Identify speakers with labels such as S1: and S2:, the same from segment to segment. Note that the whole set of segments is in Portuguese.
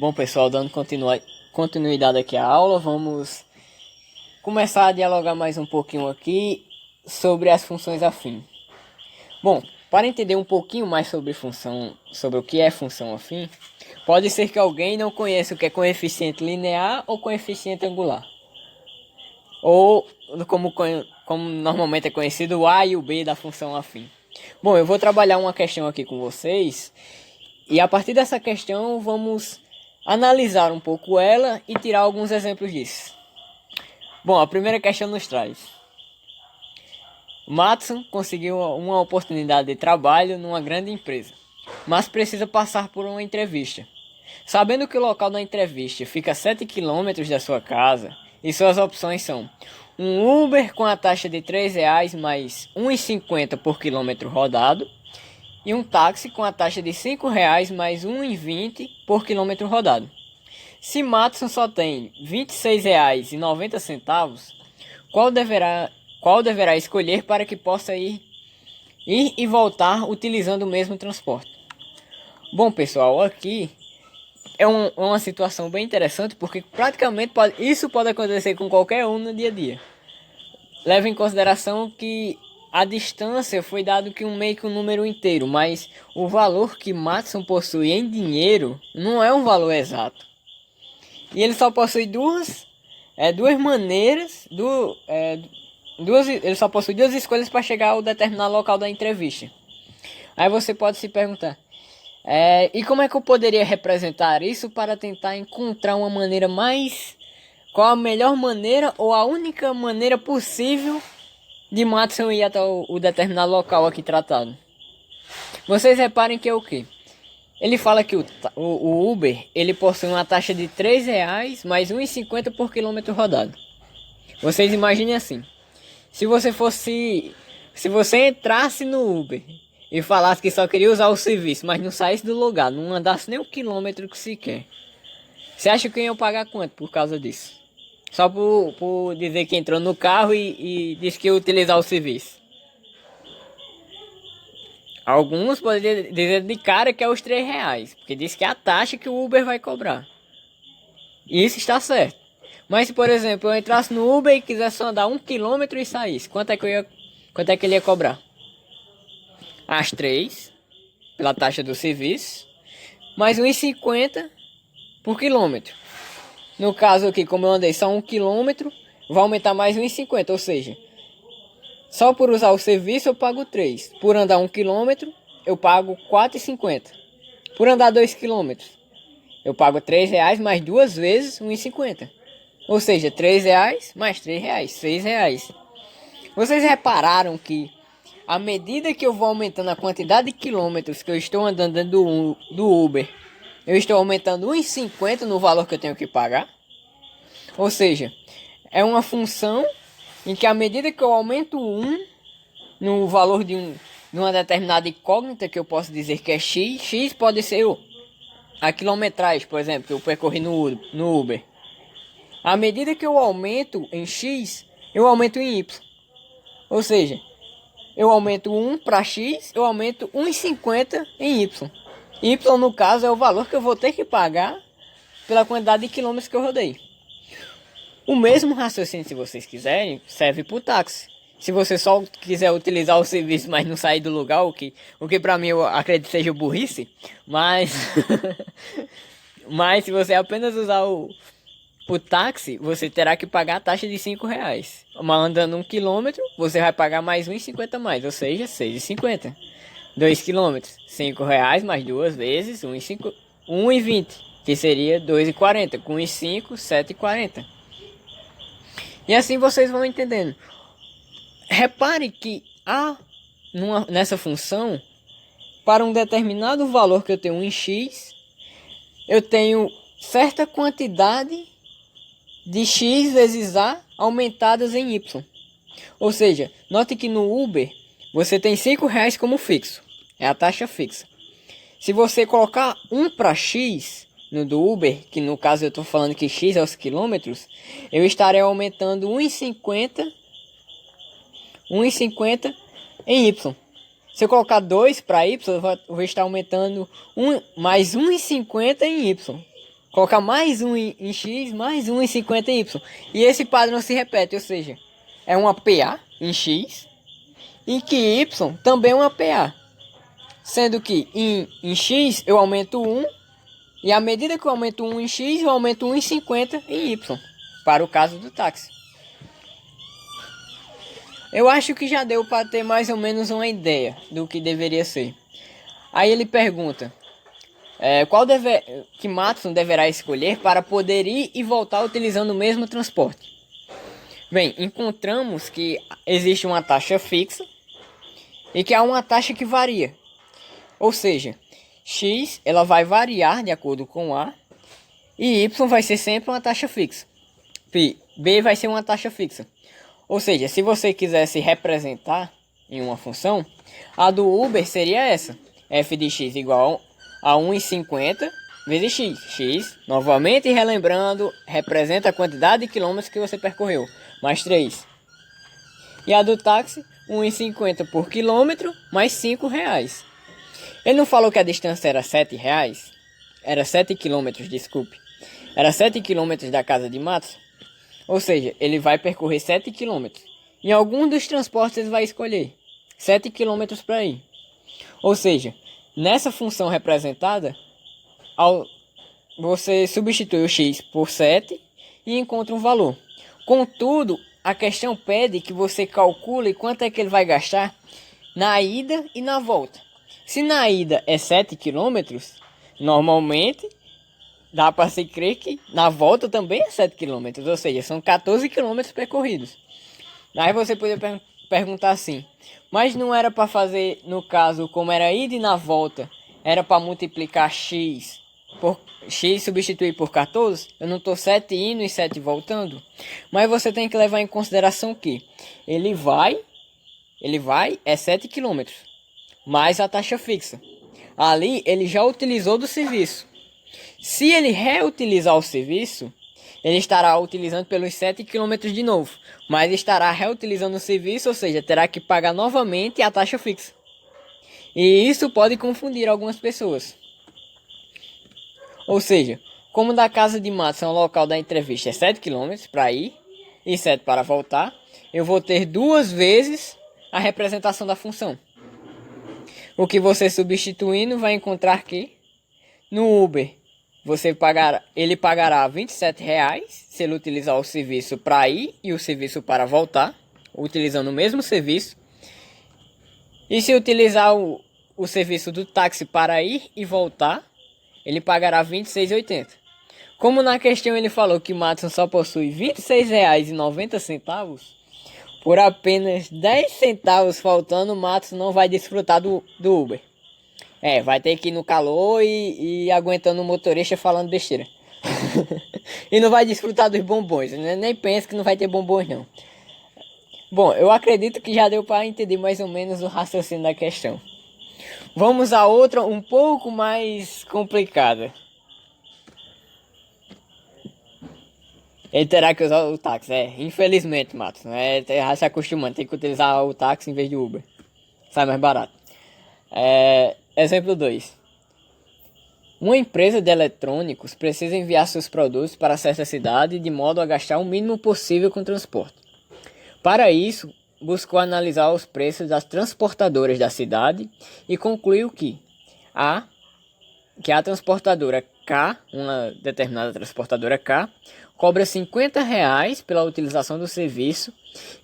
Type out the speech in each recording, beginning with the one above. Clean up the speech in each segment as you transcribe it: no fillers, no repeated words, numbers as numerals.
S1: Bom, pessoal, dando continuidade aqui à aula, vamos começar a dialogar mais um pouquinho aqui sobre as funções afins. Bom, para entender um pouquinho mais sobre o que é função afim, pode ser que alguém não conheça o que é coeficiente linear ou coeficiente angular, ou como normalmente é conhecido, o A e o B da função afim. Bom, eu vou trabalhar uma questão aqui com vocês, e a partir dessa questão vamos analisar um pouco ela e tirar alguns exemplos disso. Bom, a primeira questão nos traz: Matson conseguiu uma oportunidade de trabalho numa grande empresa, mas precisa passar por uma entrevista. Sabendo que o local da entrevista fica a 7 km da sua casa, e suas opções são um Uber com a taxa de R$3 mais R$1,50 por quilômetro rodado, e um táxi com a taxa de R$5 mais R$1,20 por quilômetro rodado. Se Matson só tem R$26,90, qual deverá escolher para que possa ir e voltar utilizando o mesmo transporte? Bom, pessoal, aqui é uma situação bem interessante, porque praticamente isso pode acontecer com qualquer um no dia a dia. Leve em consideração que a distância foi dado que meio que um número inteiro, mas o valor que Matson possui em dinheiro não é um valor exato. E ele só possui duas maneiras, ele só possui duas escolhas para chegar ao determinado local da entrevista. Aí você pode se perguntar, e como é que eu poderia representar isso para tentar encontrar uma maneira qual a melhor maneira ou a única maneira possível de Matson ir até o determinado local aqui tratado? Vocês reparem que é o que? Ele fala que o Uber ele possui uma taxa de R$3 mais R$1,50 por quilômetro rodado. Vocês imaginem assim: se você entrasse no Uber e falasse que só queria usar o serviço, mas não saísse do lugar, não andasse nem um quilômetro que sequer, você acha que iam pagar quanto por causa disso? Só por dizer que entrou no carro e disse que ia utilizar o serviço. Alguns poderiam dizer de cara que é os R$3, porque diz que é a taxa que o Uber vai cobrar. E isso está certo. Mas se, por exemplo, eu entrasse no Uber e quisesse andar 1 km e saísse, quanto é que ele ia cobrar? As 3, pela taxa do serviço, mais R$1,50 por quilômetro. No caso aqui, como eu andei só 1 km, vai aumentar mais R$1,50, ou seja, só por usar o serviço eu pago 3. Por andar 1 km, eu pago R$4,50. Por andar 2 km, eu pago R$3 mais duas vezes R$1,50. Ou seja, R$3 mais R$3, R$6. Vocês repararam que à medida que eu vou aumentando a quantidade de quilômetros que eu estou andando dentro do Uber, eu estou aumentando R$1,50 no valor que eu tenho que pagar? Ou seja, é uma função em que à medida que eu aumento no valor de uma determinada incógnita, que eu posso dizer que é X pode ser a quilometragem, por exemplo, que eu percorri no Uber. À medida que eu aumento em X, eu aumento em Y. Ou seja, eu aumento 1 para X, eu aumento 1,50 em Y. Y, no caso, é o valor que eu vou ter que pagar pela quantidade de quilômetros que eu rodei. O mesmo raciocínio, se vocês quiserem, serve para o táxi. Se você só quiser utilizar o serviço, mas não sair do lugar, o que para mim eu acredito seja burrice, mas mas se você apenas usar o táxi, você terá que pagar a taxa de R$5. Mas andando 1 km, você vai pagar mais R$1,50 mais, ou seja, R$6,50. 2 km, R$5 mais duas vezes R$1,20, que seria R$2,40, com R$1,5, R$7,40. E assim vocês vão entendendo. Repare que nessa função, para um determinado valor que eu tenho em X, eu tenho certa quantidade de X vezes A aumentadas em Y. Ou seja, note que no Uber você tem R$5 como fixo. É a taxa fixa. Se você colocar 1 para X no do Uber, que no caso eu estou falando que X é os quilômetros, eu estarei aumentando R$1,50 em Y. Se eu colocar 2 para Y, eu vou estar aumentando mais R$1,50 em Y. colocar mais um em X, mais um em 50 em Y. E esse padrão se repete, ou seja, é uma PA em X, e que Y também é uma PA. Sendo que em X eu aumento 1, e à medida que eu aumento 1 em X, eu aumento 1 em 50 em Y, para o caso do táxi. Eu acho que já deu para ter mais ou menos uma ideia do que deveria ser. Aí ele pergunta, que Matson deverá escolher para poder ir e voltar utilizando o mesmo transporte. Bem, encontramos que existe uma taxa fixa e que há uma taxa que varia. Ou seja, X ela vai variar de acordo com A e Y vai ser sempre uma taxa fixa. B vai ser uma taxa fixa. Ou seja, se você quisesse representar em uma função, a do Uber seria essa. F de x igual a 1,50 vezes x. X, novamente relembrando, representa a quantidade de quilômetros que você percorreu, mais 3. E a do táxi, 1,50 por quilômetro, mais 5 reais. Ele não falou que a distância era 7 reais? Era 7 quilômetros, desculpe. Era 7 quilômetros da casa de Matos? Ou seja, ele vai percorrer 7 km. Em algum dos transportes ele vai escolher 7 km para ir. Ou seja, nessa função representada, você substitui o x por 7 e encontra um valor. Contudo, a questão pede que você calcule quanto é que ele vai gastar na ida e na volta. Se na ida é 7 km, normalmente dá para se crer que na volta também é 7 km, ou seja, são 14 km percorridos. Aí você poderia perguntar assim, mas não era para fazer, no caso, como era ida e na volta, era para multiplicar x por x substituir por 14? Eu não estou 7 indo e 7 voltando? Mas você tem que levar em consideração que ele vai é 7 km, mais a taxa fixa. Ali ele já utilizou do serviço. Se ele reutilizar o serviço, ele estará utilizando pelos 7 km de novo. Mas estará reutilizando o serviço, ou seja, terá que pagar novamente a taxa fixa. E isso pode confundir algumas pessoas. Ou seja, como da casa de Matos ao local da entrevista é 7 km para ir e 7 para voltar, eu vou ter duas vezes a representação da função. O que você substituindo vai encontrar que no Uber ele pagará R$27 se ele utilizar o serviço para ir e o serviço para voltar, utilizando o mesmo serviço. E se utilizar o serviço do táxi para ir e voltar, ele pagará R$26,80. Como na questão ele falou que Matson só possui R$26,90, por apenas 10 centavos faltando, Matson não vai desfrutar do Uber. Vai ter que ir no calor e aguentando o motorista falando besteira. E não vai desfrutar dos bombons, né? Nem pensa que não vai ter bombons não. Bom, eu acredito que já deu para entender mais ou menos o raciocínio da questão. Vamos a outra um pouco mais complicada. Ele terá que usar o táxi, infelizmente, Matos. Já se acostumando, tem que utilizar o táxi em vez de Uber. Sai mais barato. Exemplo 2. Uma empresa de eletrônicos precisa enviar seus produtos para certa cidade de modo a gastar o mínimo possível com transporte. Para isso, buscou analisar os preços das transportadoras da cidade e concluiu que a transportadora K, uma determinada transportadora K, cobra R$50 pela utilização do serviço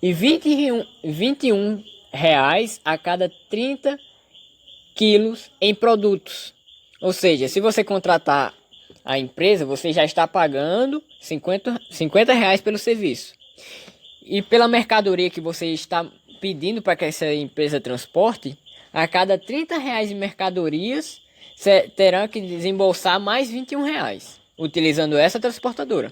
S1: e R$21 a cada 30 quilos em produtos. Ou seja, se você contratar a empresa, você já está pagando R$50 pelo serviço. E pela mercadoria que você está pedindo para que essa empresa transporte, a cada R$30 de mercadorias, você terá que desembolsar mais R$21, utilizando essa transportadora.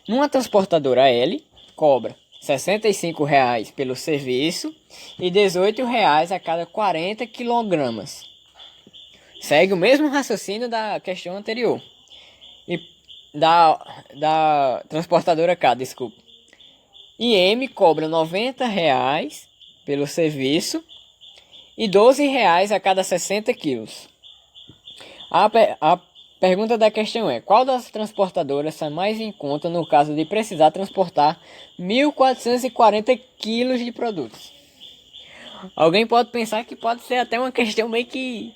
S1: Numa transportadora L, cobra R$65 pelo serviço e R$18 a cada 40 kg. Segue o mesmo raciocínio da questão anterior. E da transportadora K, desculpa. E M cobra R$90 pelo serviço e R$12 a cada 60 quilos. A pergunta da questão é: qual das transportadoras sai mais em conta no caso de precisar transportar 1.440 quilos de produtos? Alguém pode pensar que pode ser até uma questão meio que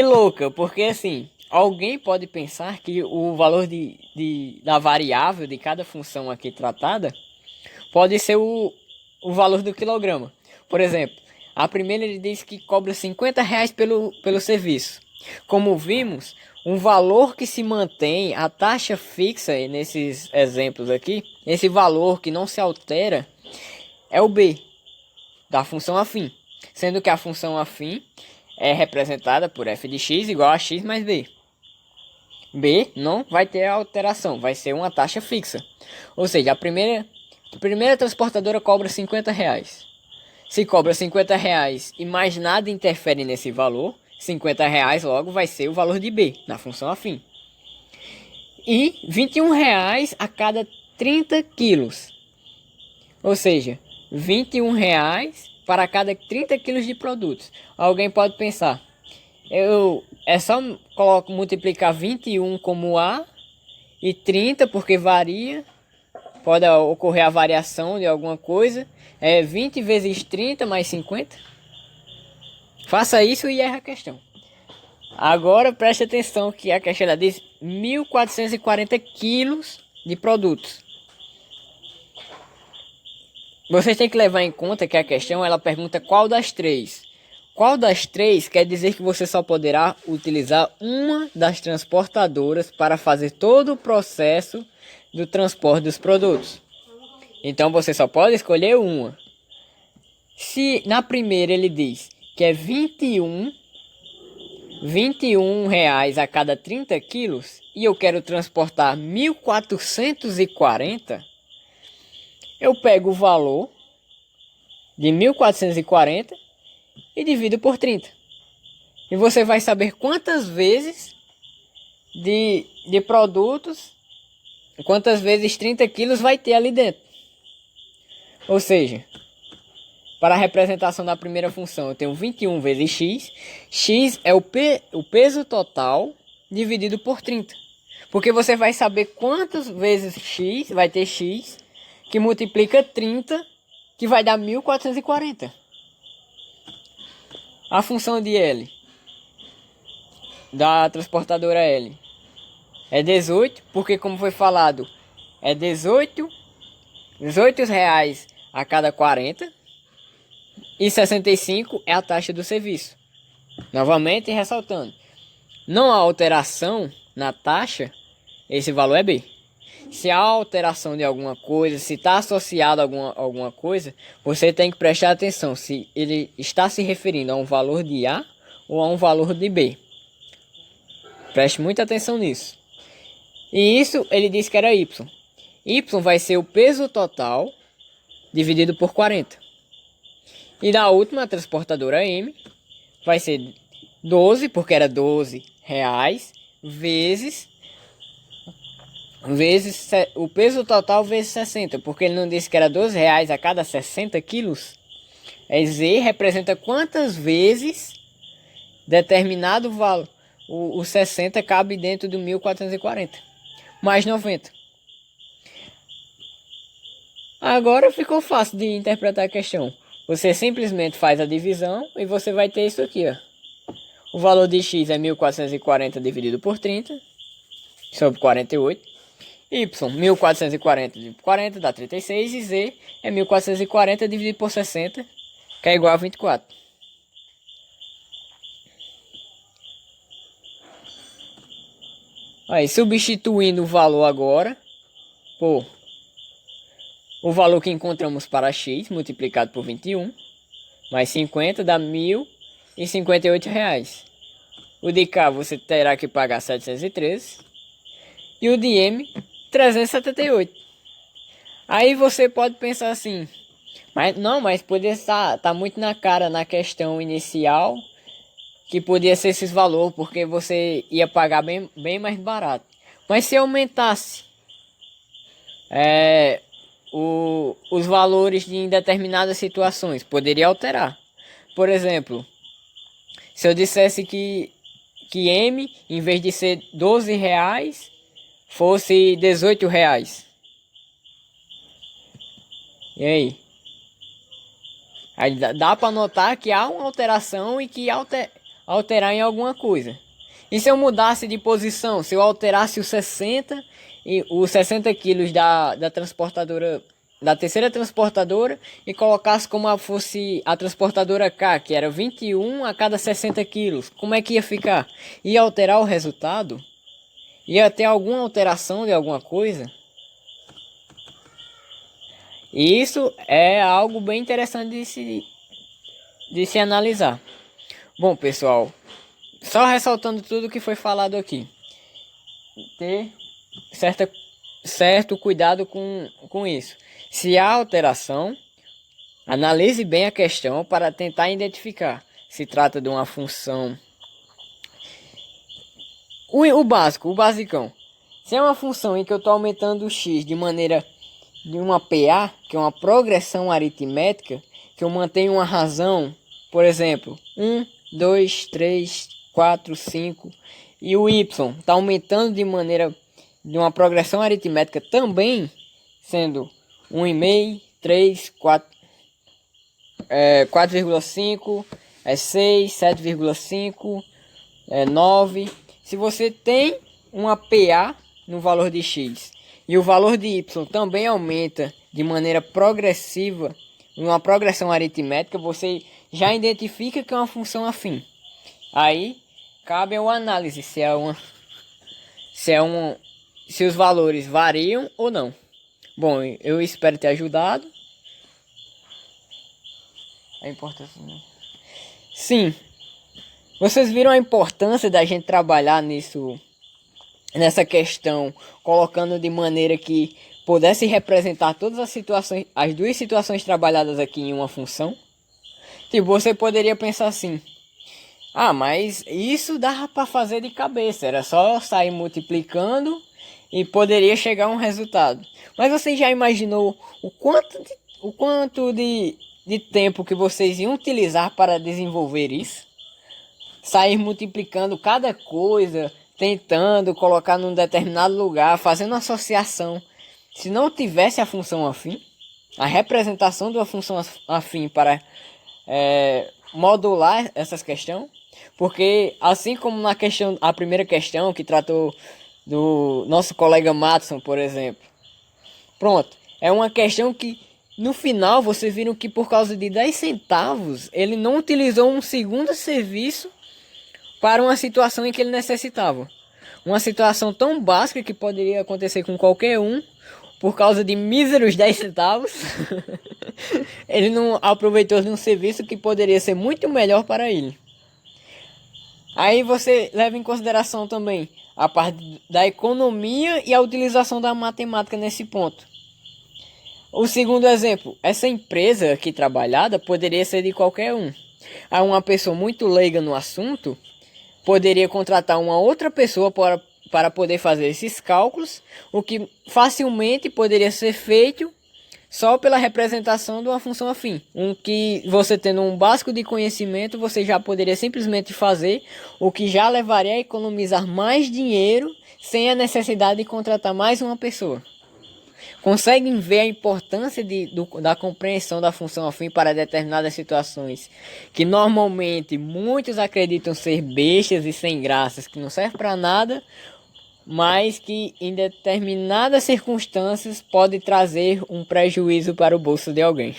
S1: louca, porque assim, alguém pode pensar que o valor da variável de cada função aqui tratada pode ser o valor do quilograma. Por exemplo, a primeira ele diz que cobra R$ 50 pelo serviço. Como vimos, um valor que se mantém, a taxa fixa nesses exemplos aqui, esse valor que não se altera, é o B, da função afim. Sendo que a função afim é representada por f de x igual a x mais b. B não vai ter alteração, vai ser uma taxa fixa. Ou seja, a primeira transportadora cobra R$ 50. Se cobra R$ 50 e mais nada interfere nesse valor, R$ 50 logo vai ser o valor de B, na função afim. E R$ 21 a cada 30 quilos. Ou seja, R$ 21 para cada 30 quilos de produtos. Alguém pode pensar, é só multiplicar 21 como A e 30 porque varia. Pode ocorrer a variação de alguma coisa. 20 vezes 30 mais 50. Faça isso e erra a questão. Agora preste atenção que a questão diz 1.440 quilos de produtos. Vocês têm que levar em conta que a questão ela pergunta qual das três. Qual das três quer dizer que você só poderá utilizar uma das transportadoras para fazer todo o processo do transporte dos produtos. Então você só pode escolher uma. Se na primeira ele diz que é 21 reais a cada 30 quilos e eu quero transportar 1.440, eu pego o valor de 1.440 e divido por 30. E você vai saber quantas vezes de produtos, quantas vezes 30 quilos vai ter ali dentro. Ou seja, para a representação da primeira função, eu tenho 21 vezes x. X é o peso total dividido por 30. Porque você vai saber quantas vezes x vai ter x, que multiplica 30, que vai dar 1.440. A função de L, da transportadora L, é 18, porque como foi falado, é 18 reais a cada 40 e 65 é a taxa do serviço. Novamente ressaltando, não há alteração na taxa, esse valor é B. Se há alteração de alguma coisa, se está associado a alguma coisa, você tem que prestar atenção se ele está se referindo a um valor de A ou a um valor de B. Preste muita atenção nisso. E isso ele disse que era Y. Y vai ser o peso total dividido por 40. E na última transportadora M vai ser 12, porque era 12 reais, vezes o peso total vezes 60, porque ele não disse que era 12 reais a cada 60 quilos. Z representa quantas vezes determinado valor, o 60 cabe dentro do 1.440, mais 90. Agora ficou fácil de interpretar a questão. Você simplesmente faz a divisão e você vai ter isso aqui, ó. O valor de x é 1.440 dividido por 30, sobre 48. Y, 1.440 dividido por 40 dá 36. E Z é 1.440 dividido por 60, que é igual a 24. Aí, substituindo o valor agora por o valor que encontramos para x multiplicado por 21, mais 50 dá 1.058 reais. O de K você terá que pagar 713 e o de M 378. Aí você pode pensar assim, mas poderia estar muito na cara na questão inicial que podia ser esses valores, porque você ia pagar bem mais barato. Mas se aumentasse os valores em determinadas situações, poderia alterar. Por exemplo, se eu dissesse que que M, em vez de ser R$ 12, fosse R$ 18. E aí? Aí dá para notar que há uma alteração e que alterar em alguma coisa. E se eu mudasse de posição, se eu alterasse os 60 e os 60 quilos da transportadora, da terceira transportadora, e colocasse como fosse a transportadora K, que era 21 a cada 60 quilos, como é que ia ficar? Ia alterar o resultado? Ia ter alguma alteração de alguma coisa? E isso é algo bem interessante de se analisar. Bom, pessoal, só ressaltando tudo que foi falado aqui. Ter certo cuidado com isso. Se há alteração, analise bem a questão para tentar identificar se trata de uma função. O básico, o basicão. Se é uma função em que eu estou aumentando o x de maneira de uma PA, que é uma progressão aritmética, que eu mantenho uma razão, por exemplo, 1, 2, 3, 4, 5, e o y está aumentando de uma progressão aritmética também, sendo 1,5, 3, 4, 4,5, 6, 7,5, 9. Se você tem uma PA no valor de x e o valor de y também aumenta de maneira progressiva, uma progressão aritmética, você já identifica que é uma função afim. Aí cabe a análise se os valores variam ou não. Bom, eu espero ter ajudado. A importância. Sim. Vocês viram a importância da gente trabalhar nessa questão, colocando de maneira que pudesse representar todas as situações, as duas situações trabalhadas aqui em uma função? Tipo, você poderia pensar assim: ah, mas isso dava para fazer de cabeça, era só sair multiplicando e poderia chegar a um resultado. Mas você já imaginou o quanto de tempo que vocês iam utilizar para desenvolver isso? Sair multiplicando cada coisa, tentando colocar num determinado lugar, fazendo associação. Se não tivesse a função afim, a representação de uma função afim para modular essas questões, porque assim como na questão, a primeira questão que tratou do nosso colega Matson, por exemplo, pronto, é uma questão que no final vocês viram que por causa de 10 centavos ele não utilizou um segundo serviço para uma situação em que ele necessitava. Uma situação tão básica que poderia acontecer com qualquer um, por causa de míseros 10 centavos, ele não aproveitou de um serviço que poderia ser muito melhor para ele. Aí você leva em consideração também a parte da economia e a utilização da matemática nesse ponto. O segundo exemplo, essa empresa aqui trabalhada poderia ser de qualquer um. Aí uma pessoa muito leiga no assunto poderia contratar uma outra pessoa para poder fazer esses cálculos, o que facilmente poderia ser feito só pela representação de uma função afim. Que você tendo um básico de conhecimento, você já poderia simplesmente fazer, o que já levaria a economizar mais dinheiro sem a necessidade de contratar mais uma pessoa. Conseguem ver a importância da compreensão da função afim para determinadas situações que normalmente muitos acreditam ser bestas e sem graças, que não servem para nada, mas que em determinadas circunstâncias pode trazer um prejuízo para o bolso de alguém.